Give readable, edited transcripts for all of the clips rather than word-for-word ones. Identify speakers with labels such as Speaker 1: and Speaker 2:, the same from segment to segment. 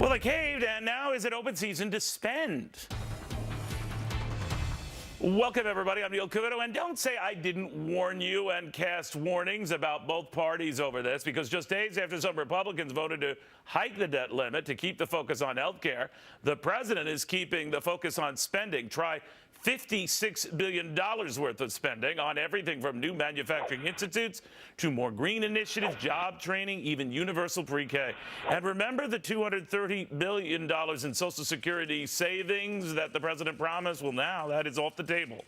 Speaker 1: Well, it caved, and now is it open season to spend? Welcome, everybody. I'm Neil Cavuto, and don't say I didn't warn you and cast warnings about both parties over this, because just days after some Republicans voted to hike the debt limit to keep the focus on health care, the president is keeping the focus on spending. Try $56 billion worth of spending on everything from new manufacturing institutes to more green initiatives, job training, even universal pre-K. And remember the $230 billion in Social Security savings that the president promised? Well, now that is off the table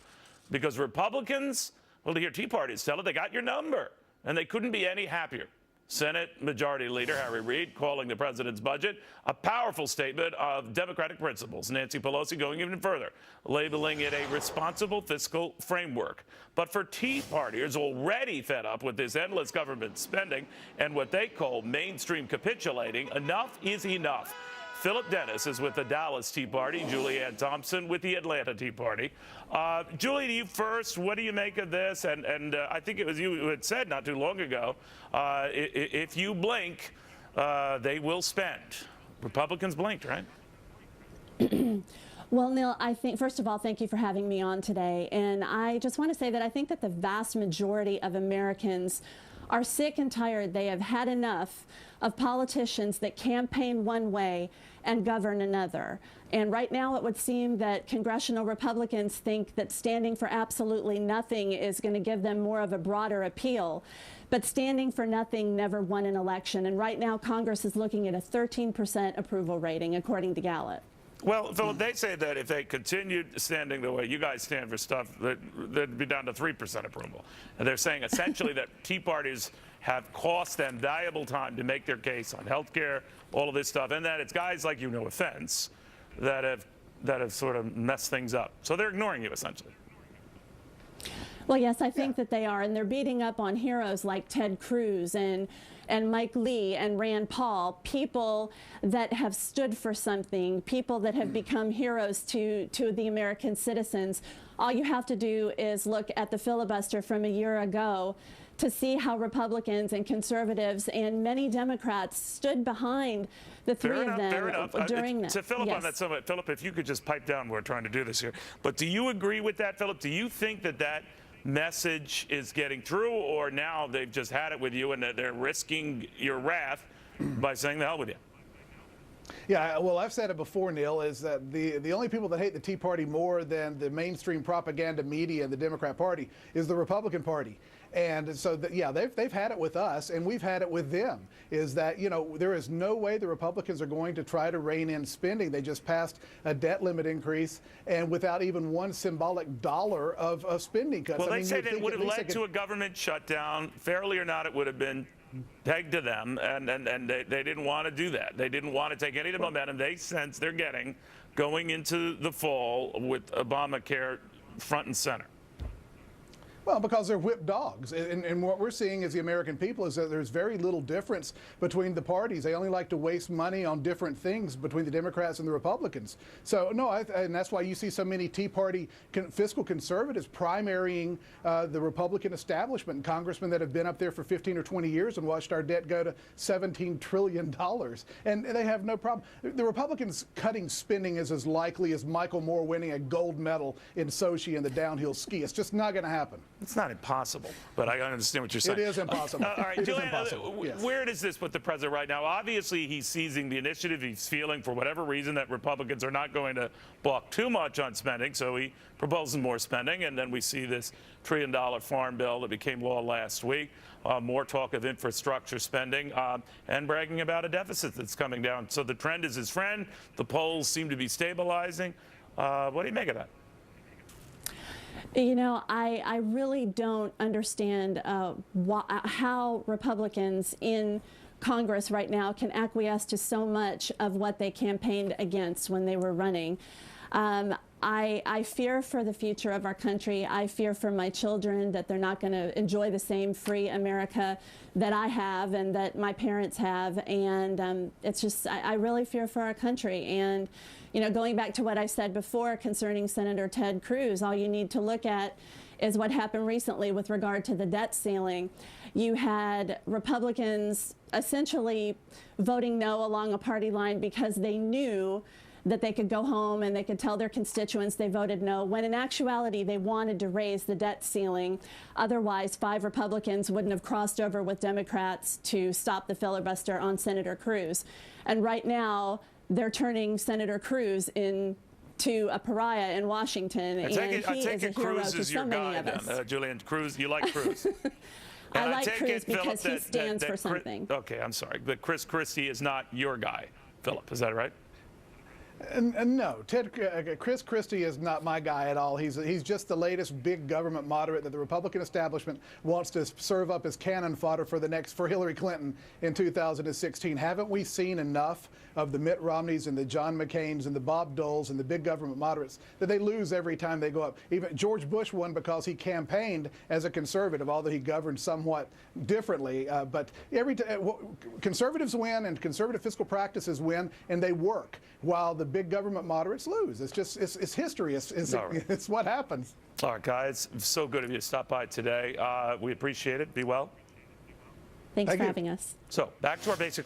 Speaker 1: because Republicans, well, to hear Tea Parties tell it, they got your number, and they couldn't be any happier. Senate Majority Leader Harry Reid calling the president's budget a powerful statement of Democratic principles. Nancy Pelosi going even further, labeling it a responsible fiscal framework. But for Tea Partiers already fed up with this endless government spending and what they call mainstream capitulating, enough is enough. Philip Dennis is with the Dallas Tea Party, Julianne Thompson with the Atlanta Tea Party. Julie, to you first, what do you make of this? And I think it was you who had said not too long ago, if you blink, they will spend. Republicans blinked, right?
Speaker 2: Well, Neil, I think, first of all, thank you for having me on today. And I just want to say that I think that the vast majority of Americans are sick and tired. They have had enough of politicians that campaign one way and govern another. And right now it would seem that congressional Republicans think that standing for absolutely nothing is going to give them more of a broader appeal. But standing for nothing never won an election. And right now Congress is looking at a 13% approval rating, according to Gallup.
Speaker 1: Well, Philip, they say that if they continued standing the way you guys stand for stuff, they'd be down to 3% approval. And they're saying essentially that Tea Parties have cost them valuable time to make their case on health care, all of this stuff, and that it's guys like you, no offense, that have sort of messed things up. So they're ignoring you, essentially.
Speaker 2: Well, yes, I think that they are, and they're beating up on heroes like Ted Cruz and Mike Lee and Rand Paul, people that have stood for something, people that have become heroes to the American citizens. All you have to do is look at the filibuster from a year ago to see how Republicans and conservatives and many Democrats stood behind the three of them during that.
Speaker 1: To Philip on that summit, Philip, if you could just pipe down, we're trying to do this here. But do you agree with that, Philip? Do you think that that message is getting through, or now they've just had it with you and they're risking your wrath by saying the hell with you?
Speaker 3: Yeah, well, I've said it before, Neil, is that the only people that hate the Tea Party more than the mainstream propaganda media and the Democrat Party is the Republican Party. And so, yeah, they've had it with us, and we've had it with them, is that, you know, there is no way the Republicans are going to try to rein in spending. They just passed a debt limit increase, and without even one symbolic dollar of spending cuts.
Speaker 1: Well, they say that it would have led to a government shutdown. Fairly or not, it would have been pegged to them, and they didn't want to do that. They didn't want to take any of the momentum they sense they're getting going into the fall with Obamacare front and center.
Speaker 3: Well, because they're whipped dogs. And what we're seeing as the American people is that there's very little difference between the parties. They only like to waste money on different things between the Democrats and the Republicans. So, no, and that's why you see so many Tea Party fiscal conservatives primarying the Republican establishment and congressmen that have been up there for 15 or 20 years and watched our debt go to $17 trillion. And they have no problem. The Republicans cutting spending is as likely as Michael Moore winning a gold medal in Sochi in the downhill ski. It's just not going to happen.
Speaker 1: It's not impossible, but I understand what you're saying.
Speaker 3: It is impossible.
Speaker 1: All right, Julianne, yes. Where does this put the president right now? Obviously, he's seizing the initiative. He's feeling, for whatever reason, that Republicans are not going to balk too much on spending, so he proposes more spending, and then we see this $1 trillion farm bill that became law last week, more talk of infrastructure spending, and bragging about a deficit that's coming down. So the trend is his friend. The polls seem to be stabilizing. What do you make of that?
Speaker 2: You know, I really don't understand how Republicans in Congress right now can acquiesce to so much of what they campaigned against when they were running. I fear for the future of our country. I fear for my children that they're not going to enjoy the same free America that I have and that my parents have. And it's just, I really fear for our country. And, you know, going back to what I said before concerning Senator Ted Cruz, all you need to look at is what happened recently with regard to the debt ceiling. You had Republicans essentially voting no along a party line because they knew that they could go home and they could tell their constituents they voted no, when in actuality they wanted to raise the debt ceiling. Otherwise, 5 Republicans wouldn't have crossed over with Democrats to stop the filibuster on Senator Cruz. And right now, they're turning Senator Cruz into a pariah in Washington.
Speaker 1: I take it Cruz is your guy then. Julianne, Cruz, you like Cruz?
Speaker 2: I like Cruz because he stands for something.
Speaker 1: Okay, I'm sorry, but Chris Christie is not your guy, Philip. Is that right?
Speaker 3: And no, Chris Christie is not my guy at all. He's just the latest big government moderate that the Republican establishment wants to serve up as cannon fodder for Hillary Clinton in 2016. Haven't we seen enough of the Mitt Romneys and the John McCains and the Bob Doles and the big government moderates that they lose every time they go up? Even George Bush won because he campaigned as a conservative, although he governed somewhat differently. But conservatives win and conservative fiscal practices win, and they work, while the big government moderates lose. It's just it's history. It's what happens.
Speaker 1: All right, guys. So good of you to stop by today. We appreciate it. Be well.
Speaker 2: Thanks for having us.
Speaker 1: So back to our basic.